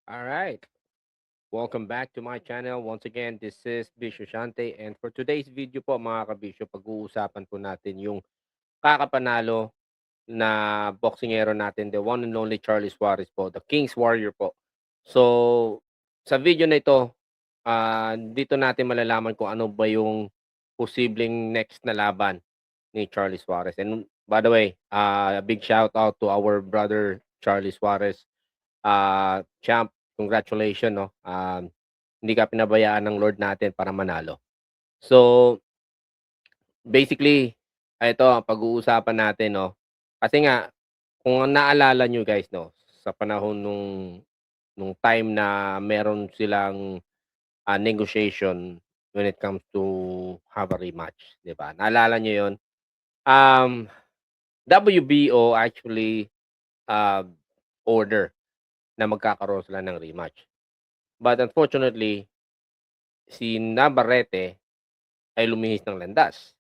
All right. Welcome back to my channel. Once again, this is Bisho Shante. And for today's video po mga kabisyo, pag-uusapan po natin yung kakapanalo na boksingero natin, the one and only Charlie Suarez po, the King's Warrior po. So, sa video na ito, dito natin malalaman kung ano ba yung posibleng next na laban ni Charlie Suarez. And by the way, a big shout out to our brother Charlie Suarez. Champ, congratulations, no? Hindi ka pinabayaan ng Lord natin para manalo. So, basically, ito ang pag-uusapan natin, no? Kasi nga, kung naalala nyo guys, no, sa panahon nung time na meron silang negotiation when it comes to have a rematch, di ba? Naalala nyo yun? Um, WBO actually uh, order na magkakaroon sila ng rematch. But unfortunately, si Navarrete ay lumihis ng landas.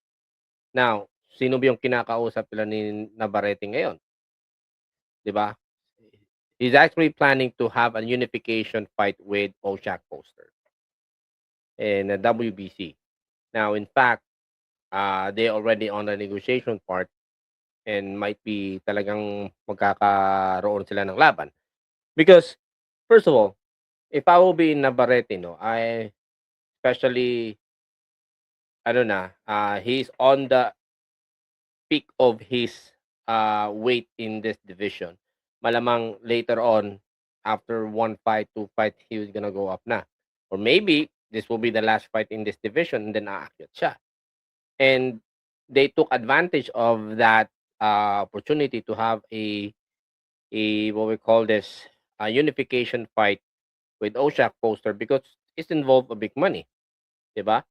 Now, sino ba yung kinakausap nila ni Navarrete ngayon? 'Di ba? He's actually planning to have a unification fight with Oshak Poster in the WBC. Now, in fact, they already on the negotiation part and might be talagang magkakaroon sila ng laban. Because, first of all, if I will be in Navarrete, no, I especially, ano na, he's on the peak of his weight in this division. Malamang later on, after one fight, two fight, he was gonna go up na. Or maybe this will be the last fight in this division and then aakyat siya. And they took advantage of that opportunity to have a what we call this a unification fight with Oshak Poster because it's involved a big money, 'di ba?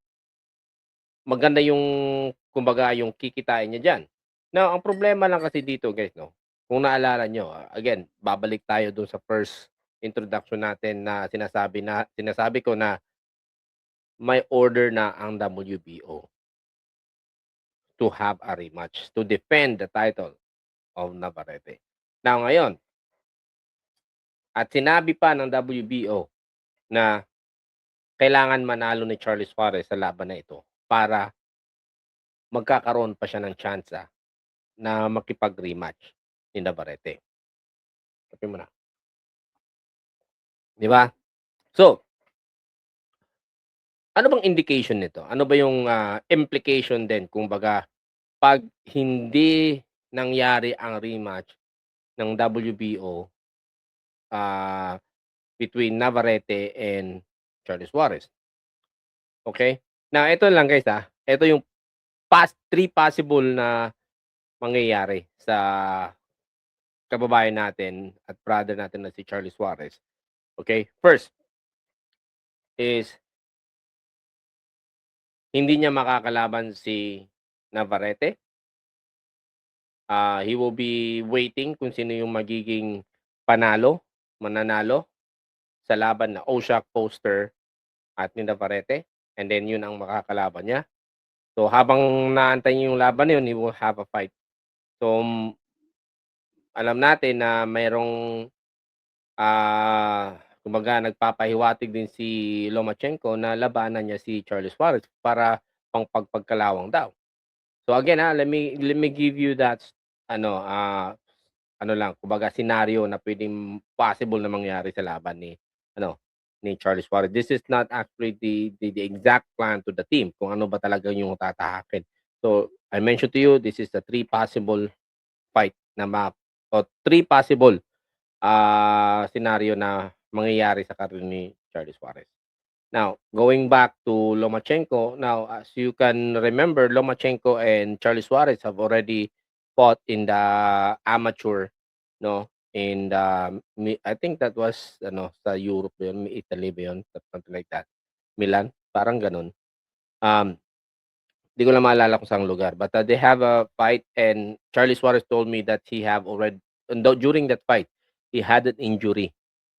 Maganda yung kumbaga yung kikitain niya diyan. Now, ang problema lang kasi dito guys 'no, kung naalala niyo, again babalik tayo dun sa first introduction natin na sinasabi ko na may order na ang WBO to have a rematch to defend the title of Navarrete. Now ngayon, at sinabi pa ng WBO na kailangan manalo ni Charlie Suarez sa laban na ito para magkakaroon pa siya ng tsansa na makipag-rematch ni Navarrete. Kape mo na. 'Di ba? So, ano bang indication nito? Ano ba yung, implication din kumbaga 'pag hindi nangyari ang rematch ng WBO, ah, between Navarrete and Charlie Suarez, okay? Now ito lang guys, ito yung 3 possible na mangyayari sa kababayan natin at brother natin na si Charlie Suarez, okay? First is hindi niya makakalaban si Navarrete. He will be waiting kung sino yung magiging mananalo sa laban na Oshak Poster at ni Navarrete. And then yun ang makakalaban niya. So habang naantay niya yung laban na yun, he will have a fight. So alam natin na mayroong kumbaga nagpapahiwatig din si Lomachenko na labanan niya si Charles Suarez para pagpagkalawang daw. So again, let me give you that ano, ano lang, kumbaga senaryo na puwedeng possible na mangyari sa laban ano, ni Charles Suarez. This is not actually the exact plan to the team kung ano ba talaga yung tatahakin. So, I mentioned to you, this is the 3 possible fight na o 3 possible, senaryo na mangyayari sa career ni Charles Suarez. Now, going back to Lomachenko, now as you can remember, Lomachenko and Charlie Suarez have already fought in the amateur, no? In the I think that was ano sa Europe yun, Italy ba yun, something like that. Milan, parang ganun. Um, Di ko lang maalala kung saang lugar, but they have a fight and Charlie Suarez told me that he have already and during that fight, he had an injury.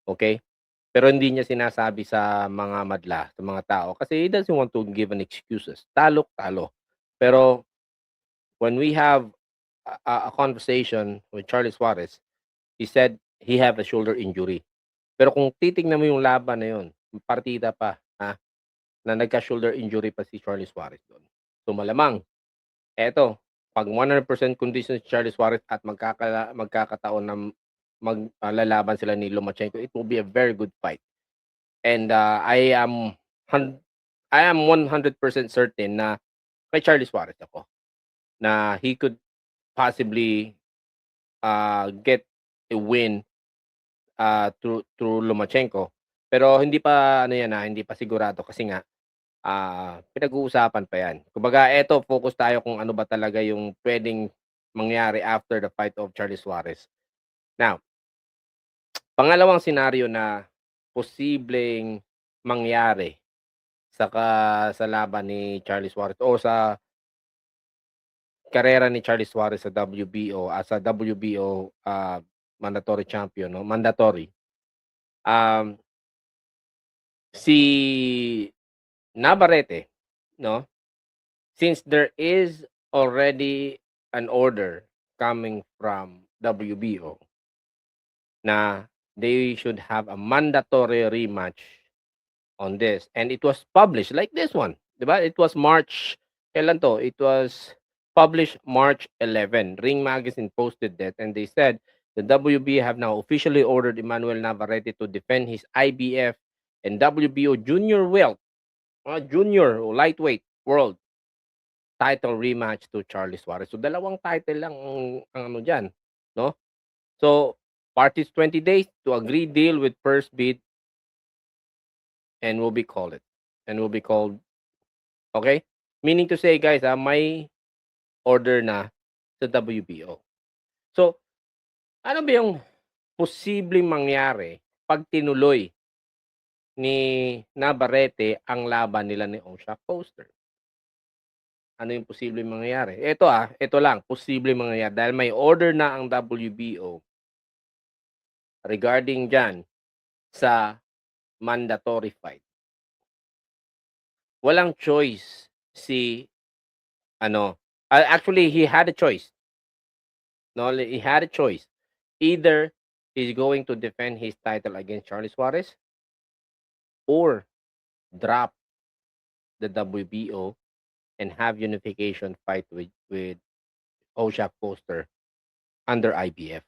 Okay? Pero hindi niya sinasabi sa mga madla, sa mga tao kasi he doesn't want to give an excuses. Talo, talo. Pero when we have a conversation with Charlie Suarez, he said he have a shoulder injury. Pero kung titignan mo yung laban na yun, partida pa, na nagka-shoulder injury pa si Charlie Suarez do'n. So malamang eto, 'pag 100% condition si Charlie Suarez at magkakataon na lalaban sila ni Lomachenko, it will be a very good fight. And, hun I am 100% certain na kay Charlie Suarez ako, na he could possibly, get a win, through Lomachenko. Pero hindi pa ano 'yan, hindi pa sigurado kasi nga, pinag-uusapan pa 'yan. Kumbaga eto focus tayo kung ano ba talaga yung puwedeng mangyari after the fight of Charlie Suarez. Now, pangalawang senaryo na posibleng mangyari sa laban ni Charlie Suarez o sa karera ni Charlie Suarez sa WBO as a WBO, mandatory champion 'no, mandatory. Um, si Navarrete 'no, since there is already an order coming from WBO na they should have a mandatory rematch on this, and it was published like this one, 'di ba? It was March, kailan 'to? It was published March 11. Ring Magazine posted that, and they said the WBA have now officially ordered Emmanuel Navarrete to defend his IBF and WBO junior o lightweight world title rematch to Charlie Suarez. So dalawang title lang ang ano diyan, no? So parties 20 days to agree deal with first bid and will be called it and will be called. Okay? Meaning to say guys, may order na sa WBO. So, ano ba yung posibleng mangyari 'pag tinuloy ni Navarrete ang laban nila ni Osha Foster? Ano yung posibleng mangyayari? Ito lang, posibleng mangyayari dahil may order na ang WBO regarding diyan sa mandatory fight. Walang choice si ano, actually he had a choice. No, he had a choice. Either he's going to defend his title against Charlie Suarez or drop the WBO and have unification fight with Osha Foster under IBF.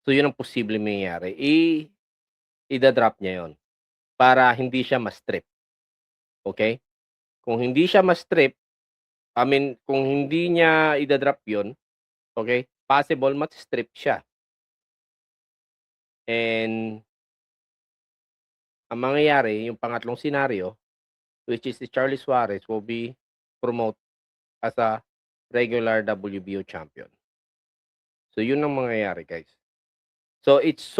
So yun ang posibleng mangyayari. Ida-drop niya yon para hindi siya ma-strip. Okay? Kung hindi siya ma-strip, I mean, kung hindi niya ida-drop yon, okay, possible ma-strip siya. And ang mangyayari, yung pangatlong senaryo, which is si Charlie Suarez will be promote as a regular WBO champion. So yun ang mangyayari guys. So it's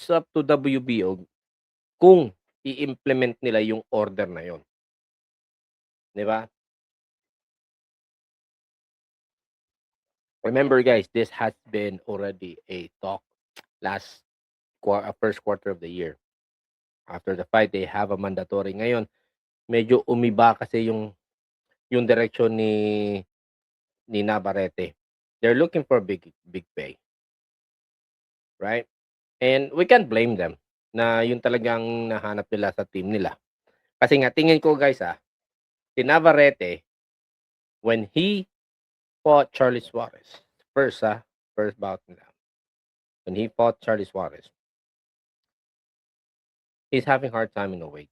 up to WBO kung i-implement nila yung order na yon. 'Di ba? Remember guys, this has been already a talk first quarter of the year. After the fight, they have a mandatory. Ngayon, medyo umiba kasi yung direksyon ni Navarrete. They're looking for big pay. Right? And we can't blame them na yun talagang nahanap nila sa team nila. Kasi nga tingin ko guys si Navarrete when he fought Charlie Suarez, first bout nila. When he fought Charlie Suarez, he's having hard time in the weight.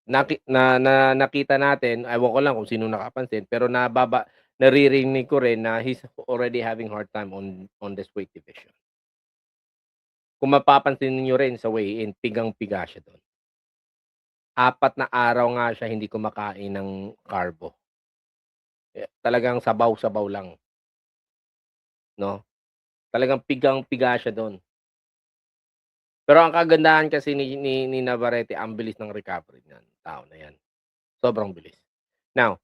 Nakita natin, ewan ko lang kung sino nakapansin, pero naririnig ko rin na he's already having hard time on this weight division. Kung mapapansin niyo rin sa weigh-in, pigang-piga siya do'n. 4 na araw nga siya hindi kumakain ng carbo. Talagang sabaw-sabaw lang, 'no? Talagang pigang-piga siya do'n. Pero ang kagandahan kasi ni Navarrete, ang bilis ng recovery niyan, tao na 'yan. Sobrang bilis. Now,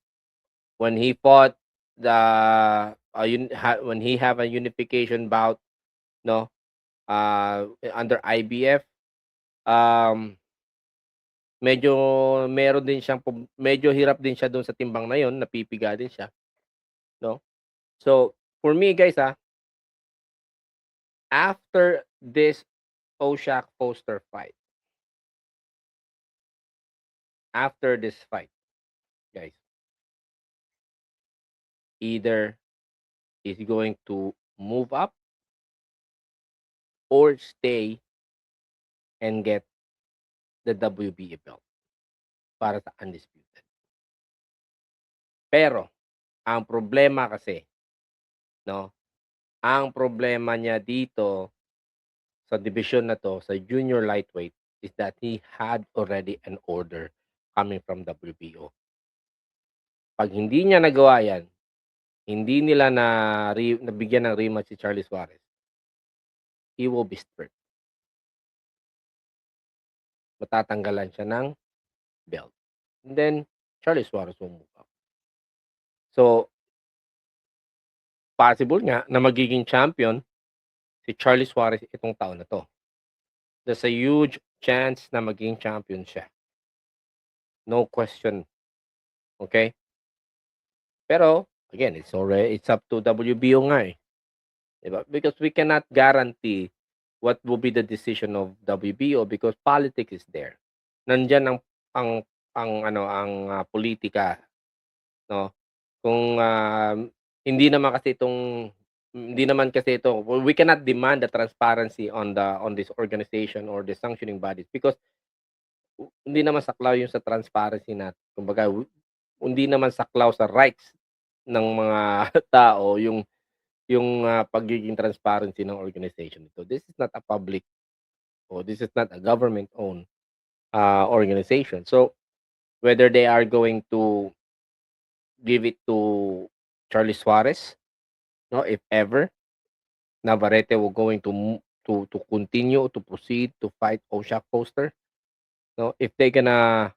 when he fought when he have a unification bout, 'no, under IBF, medyo medyo hirap din siya do'n sa timbang na 'yon, napipiga din siya, 'no? So, for me guys, after this Oshak Foster fight. After this fight, guys, either is going to move up or stay and get the WBA belt para sa undisputed. Pero ang problema kasi, no, ang problema niya dito sa division na 'to, sa junior lightweight, is that he had already an order coming from WBO. 'Pag hindi niya nagawa 'yan, hindi nila nabigyan ng rematch si Charlie Suarez, he will be stripped. Matatanggalan siya ng belt. And then, Charlie Suarez will move up. So, possible nga na magiging champion si Charlie Suarez itong taon na 'to. There's a huge chance na maging champion siya. No question, okay? Pero again, it's up to WBO nga, eh, 'di ba? Because we cannot guarantee what will be the decision of WBO because politics is there. Nandiyan ang politika, no? Kung, hindi naman kasi ito we cannot demand the transparency on this organization or the sanctioning bodies because hindi naman saklaw yung sa transparency natin. Kumbaga hindi naman saklaw sa rights ng mga tao yung pagiging transparency ng organization ito. This is not a public o this is not a government-owned organization. So, whether they are going to give it to Charlie Suarez, no, if ever, Navarrete will going to continue to proceed to fight Oshak Foster, no, if they gonna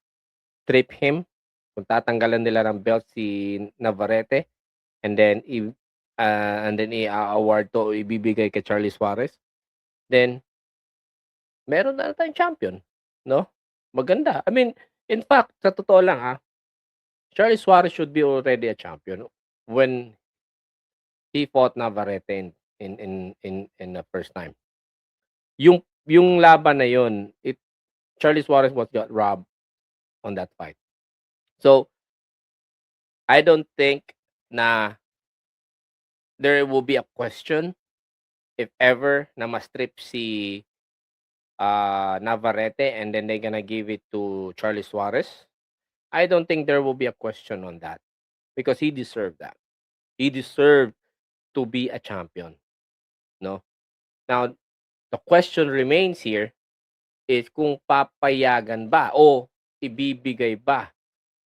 strip him, kung tatanggalan nila ng belt si Navarrete, and then i-award to o ibibigay kay Charlie Suarez, then meron na tayong champion, no? Maganda. I mean, in fact, sa totoo lang, Charlie Suarez should be already a champion when he fought Navarrete in the first time. Yung laban na yun, Charlie Suarez got robbed on that fight. So, I don't think na there will be a question if ever na ma-strip si Navarrete and then they're gonna give it to Charlie Suarez. I don't think there will be a question on that because he deserved that. He deserved to be a champion, no? Now, the question remains here is kung papayagan ba o ibibigay ba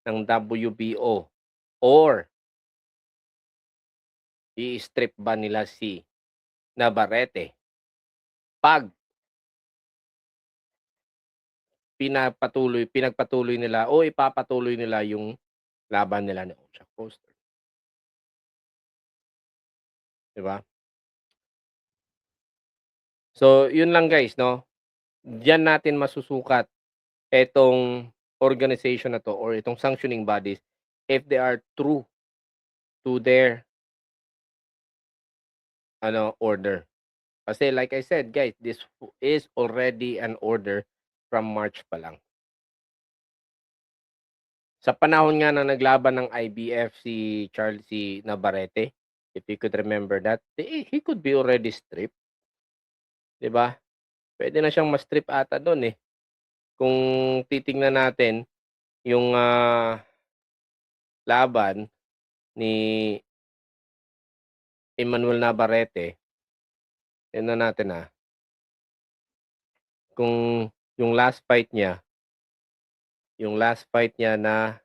ng WBO or i-strip ba nila si Navarrete pag pinagpatuloy nila o ipapatuloy nila yung laban nila ni Oshak Foster. 'Di ba? So, yun lang guys, no? Diyan natin masusukat etong organization na 'to or itong sanctioning bodies if they are true to their order. Kasi like I said guys, this is already an order from March pa lang. Sa panahon nga na naglaban ng IBF si Navarrete, if you could remember that, he could be already stripped. 'Di ba? Puwede na siyang ma-strip ata do'n, eh. Kung titingnan natin yung, laban ni Emmanuel Navarrete, tingnan natin, kung yung last fight niya na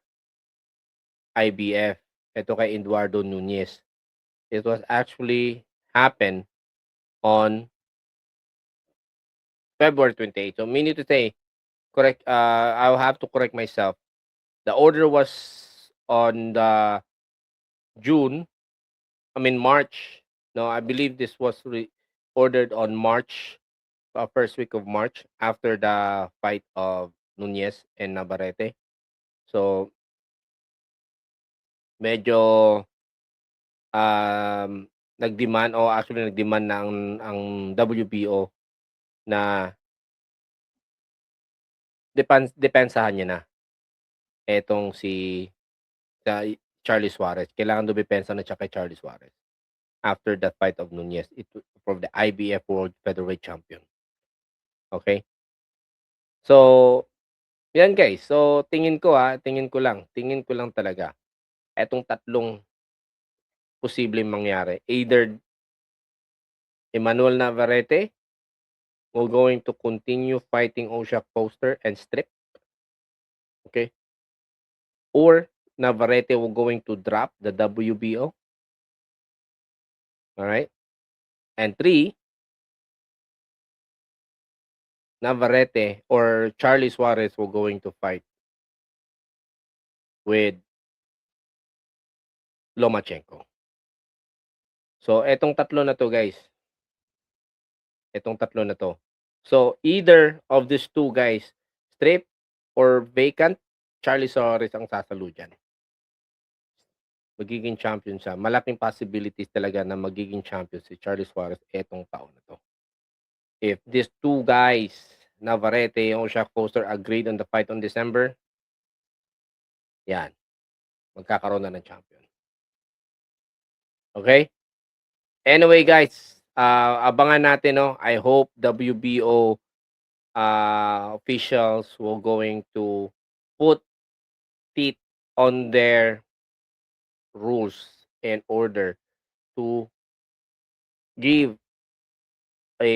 IBF, ito kay Eduardo Nunez. It was actually happened on February 28. So meaning to say, I'll have to correct myself. The order was on the March. No, I believe this was ordered on March, first week of March after the fight of Nunez and Navarrete. So medyo nagdemand na ang WBO na depensahan niya na etong si Charlie Suarez. Kailangan dumepensa na siya kay Charlie Suarez after that fight of Nunez for the IBF World Featherweight Champion. Okay? So, yan guys. So, tingin ko tingin ko lang talaga etong tatlong posibleng mangyari. Either Emmanuel Navarrete will going to continue fighting Oshak Foster and Strip. Okay? Or Navarrete will going to drop the WBO. All right? And 3, Navarrete or Charlie Suarez will going to fight with Lomachenko. So, etong tatlo na to guys. Etong tatlo na to. So, either of these two guys, strip or vacant, Charlie Suarez ang sasalo dyan. Magiging champion siya. Malaking possibilities talaga na magiging champion si Charlie Suarez etong taon na to. If these two guys, Navarrete and Oshak Foster, agreed on the fight on December, yan. Magkakaroon na ng champion. Okay? Anyway guys, abangan natin, no? I hope WBO officials will going to put teeth on their rules in order to give a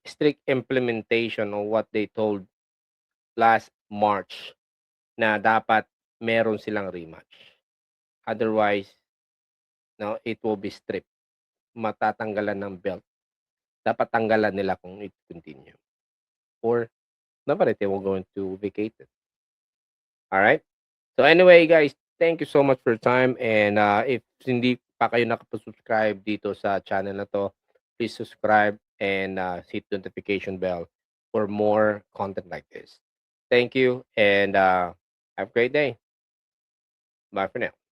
strict implementation of what they told last March na dapat meron silang rematch. Otherwise, no, it will be stripped. Matatanggalan ng belt. Dapat tanggalan nila kung it continue. Or Navarrete will going to vacate it. Alright? So anyway guys, thank you so much for your time, and if hindi pa kayo nakapag-subscribe dito sa channel na to, please subscribe and hit the notification bell for more content like this. Thank you, and have a great day. Bye for now.